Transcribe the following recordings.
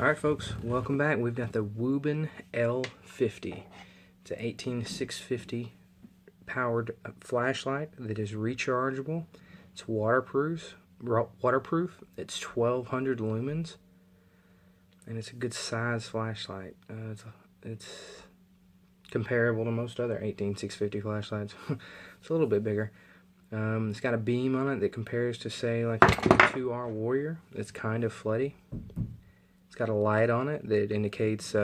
Alright folks, welcome back. We've got the Wuben L50. It's an 18650 powered flashlight that is rechargeable. It's waterproof. It's 1200 lumens. And it's a good size flashlight. It's comparable to most other 18650 flashlights. It's a little bit bigger. It's got a beam on it that compares to, say, like a 2R Warrior. It's kind of floody. It's got a light on it that indicates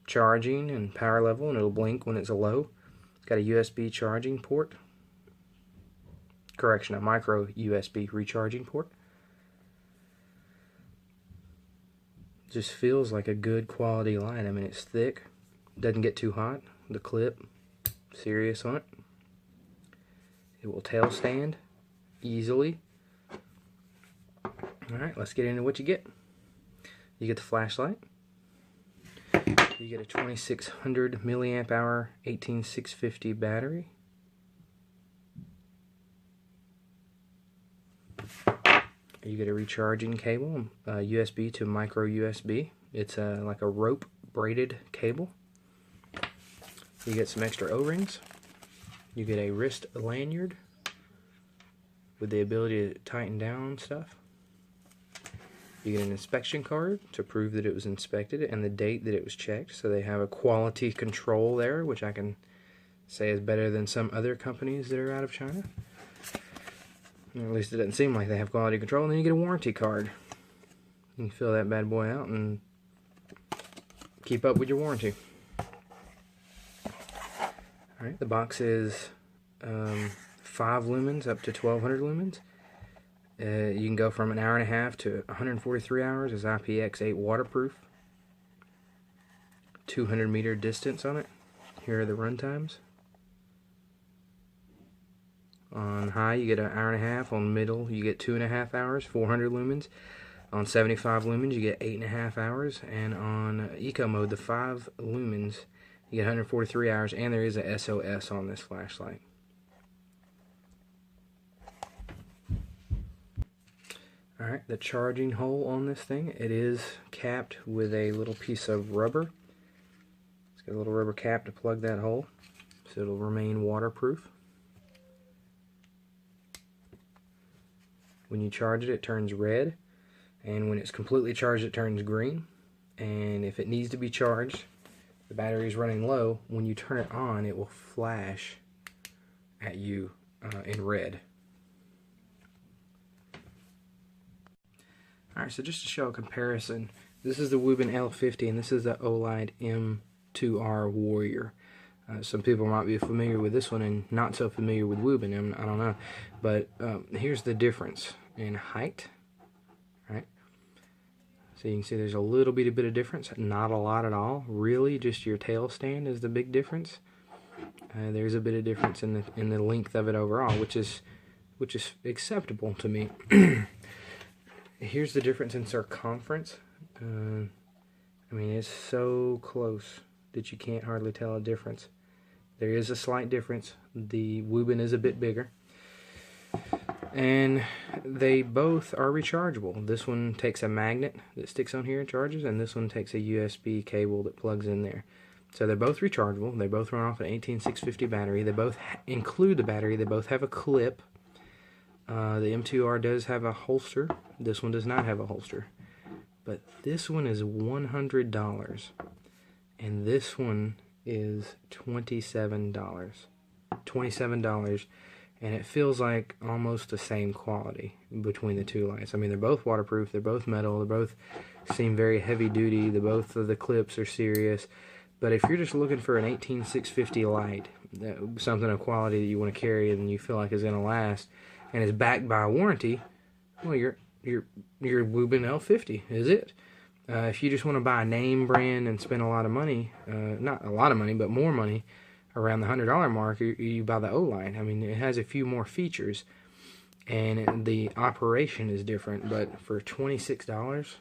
charging and power level, and it'll blink when it's low. It's got a USB charging port. Correction, a micro USB recharging port. Just feels like a good quality light. I mean, it's thick, doesn't get too hot. The clip, serious on it. It will tail stand easily. Alright, let's get into what you get. You get the flashlight. You get a 2600 milliamp hour 18650 battery. You get a recharging cable, USB to micro USB. It's like a rope braided cable. You get some extra O-rings. You get a wrist lanyard with the ability to tighten down stuff. You get an inspection card to prove that it was inspected and the date that it was checked. So they have a quality control there, which I can say is better than some other companies that are out of China. At least it doesn't seem like they have quality control. And then you get a warranty card. You can fill that bad boy out and keep up with your warranty. Alright, the box is 5 lumens up to 1200 lumens. You can go from an hour and a half to 143 hours. It's IPX8 waterproof. 200 meter distance on it. Here are the run times. On high you get an hour and a half. On middle you get 2.5 hours, 400 lumens. On 75 lumens you get 8.5 hours. And on eco mode, the 5 lumens, you get 143 hours. And there is a SOS on this flashlight. Alright, the charging hole on this thing, it is capped with a little piece of rubber. It's got a little rubber cap to plug that hole, so it'll remain waterproof. When you charge it, it turns red, and when it's completely charged, it turns green. And if it needs to be charged, the battery is running low, when you turn it on, it will flash at you in red. Alright, so just to show a comparison, this is the Wuben L50 and this is the Olight M2R Warrior. Some people might be familiar with this one and not so familiar with Wuben, I don't know. But here's the difference in height. Right? So you can see there's a little bit of difference, not a lot at all. Really, just your tail stand is the big difference. There's a bit of difference in the length of it overall, which is acceptable to me. Here's the difference in circumference. I mean, it's so close that you can't hardly tell a difference. There is a slight difference. The Wuben is a bit bigger. And they both are rechargeable. This one takes a magnet that sticks on here and charges, and this one takes a USB cable that plugs in there. So they're both rechargeable. They both run off an 18650 battery. They both include the battery. They both have a clip. The M2R does have a holster. This one does not have a holster. But this one is $100. And this one is $27. $27. And it feels like almost the same quality between the two lights. I mean, they're both waterproof. They're both metal. They both seem very heavy duty. Both of the clips are serious. But if you're just looking for an 18650 light, something of quality that you want to carry and you feel like is going to last, and is backed by a warranty, well, your Wuben L50 is it. If you just want to buy a name brand and spend a lot of money, not a lot of money, but more money, around the $100 mark, you buy the Olight. I mean, it has a few more features, and the operation is different, but for $26,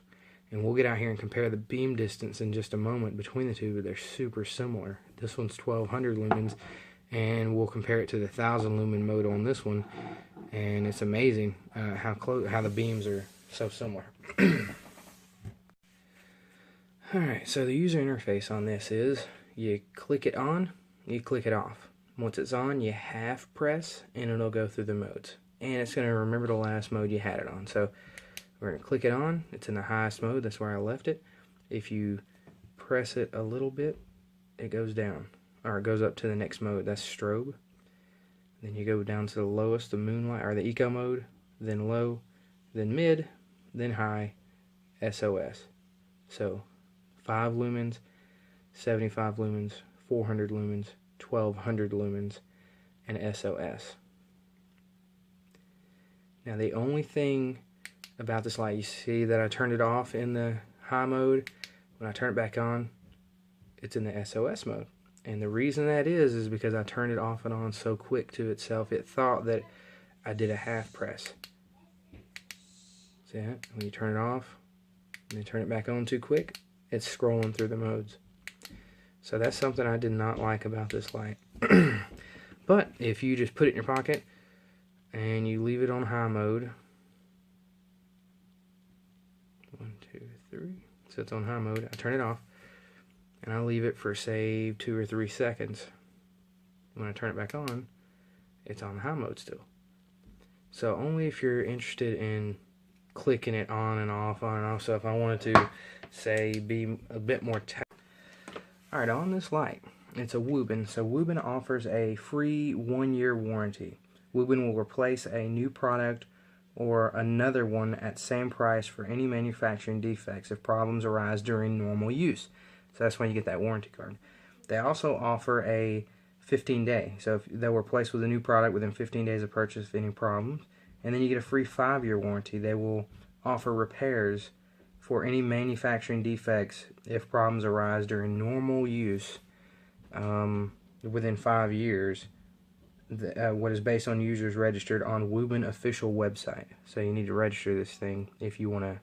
and we'll get out here and compare the beam distance in just a moment between the two, but they're super similar. This one's 1200 lumens, and we'll compare it to the 1000 lumen mode on this one, and it's amazing how the beams are so similar. Alright, so the user interface on this is you click it on, you click it off. Once it's on, you half press and it'll go through the modes. And it's going to remember the last mode you had it on. So we're going to click it on. It's in the highest mode. That's where I left it. If you press it a little bit, it goes down. Or it goes up to the next mode. That's strobe. Then you go down to the lowest, the moonlight, or the eco mode. Then low. Then mid. Then high. SOS. So 5 lumens, 75 lumens, 400 lumens, 1200 lumens, and SOS. Now the only thing about this light, you see that I turned it off in the high mode. When I turn it back on, it's in the SOS mode. And the reason that is because I turned it off and on so quick to itself, it thought that I did a half press. See that? When you turn it off, and then turn it back on too quick, it's scrolling through the modes. So that's something I did not like about this light. But if you just put it in your pocket and you leave it on high mode, 1, 2, 3, so it's on high mode, I turn it off and I leave it for say 2 or 3 seconds. When I turn it back on, it's on high mode still. So only if you're interested in clicking it on and off, on and off. So if I wanted to say be a bit more Alright, on this light, it's a Wuben. So Wuben offers a free 1-year warranty. Wuben will replace a new product or another one at same price for any manufacturing defects if problems arise during normal use. So that's when you get that warranty card. They also offer a 15-day. So if they'll replace with a new product within 15 days of purchase if any problems. And then you get a free 5-year warranty. They will offer repairs for any manufacturing defects if problems arise during normal use within 5 years, what is based on users registered on Wuben official website. So you need to register this thing if you want to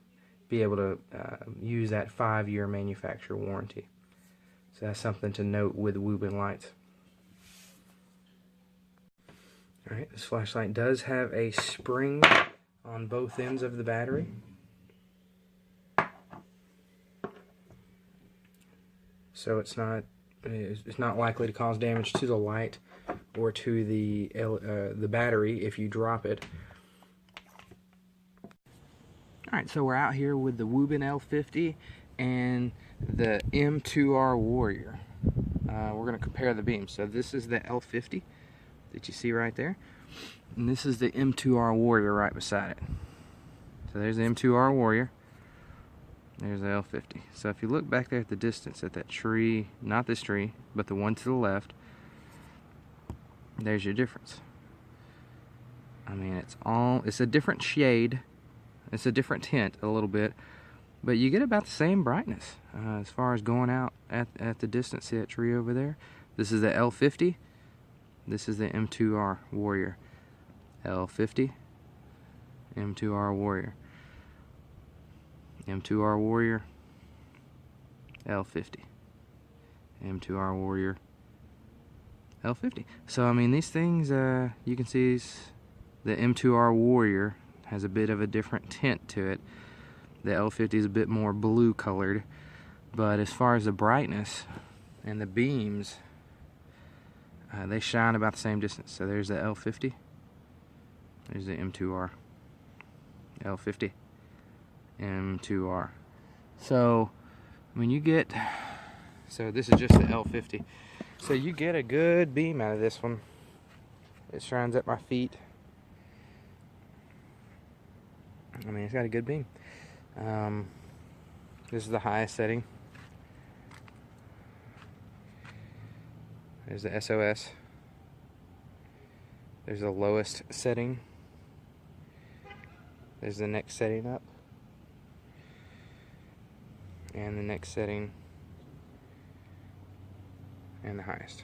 be able to use that 5-year manufacturer warranty. So that's something to note with Wuben lights. Alright, this flashlight does have a spring on both ends of the battery. So it's not likely to cause damage to the light or to the battery if you drop it. Alright, so we're out here with the Wuben L50 and the M2R Warrior. We're going to compare the beams. So this is the L50 that you see right there, and this is the M2R Warrior right beside it. So there's the M2R Warrior. There's the L50. So if you look back there at the distance at that tree, not this tree, but the one to the left, there's your difference. I mean, it's a different shade, it's a different tint a little bit, but you get about the same brightness as far as going out at the distance. See that tree over there? This is the L50. This is the M2R Warrior. L50, M2R Warrior. M2R Warrior, L50, M2R Warrior, L50. So I mean, these things, you can see the M2R Warrior has a bit of a different tint to it. The L50 is a bit more blue colored, but as far as the brightness and the beams, they shine about the same distance. So there's the L50, there's the M2R, L50. M2R. So when you get, so this is just the L50, so you get a good beam out of this one. It shines at my feet. I mean, it's got a good beam. This is the highest setting. There's the SOS. There's the lowest setting. There's the next setting up. And the next setting, and the highest.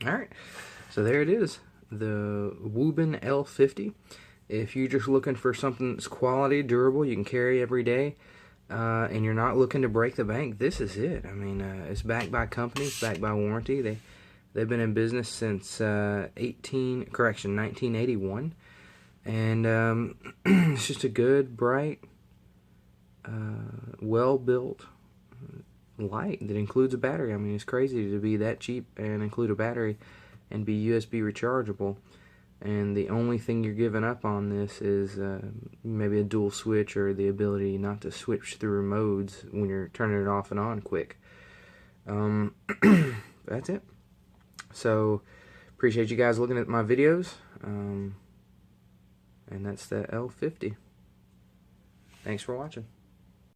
Alright, so there it is, the Wuben L50. If you're just looking for something that's quality, durable, you can carry every day, and you're not looking to break the bank, this is it. I mean, it's backed by company, it's backed by warranty. They've been in business since 1981, and it's just a good, bright, well-built light that includes a battery. I mean, it's crazy to be that cheap and include a battery and be USB rechargeable. And the only thing you're giving up on this is maybe a dual switch or the ability not to switch through modes when you're turning it off and on quick. That's it. So, appreciate you guys looking at my videos. And that's the L50. Thanks for watching.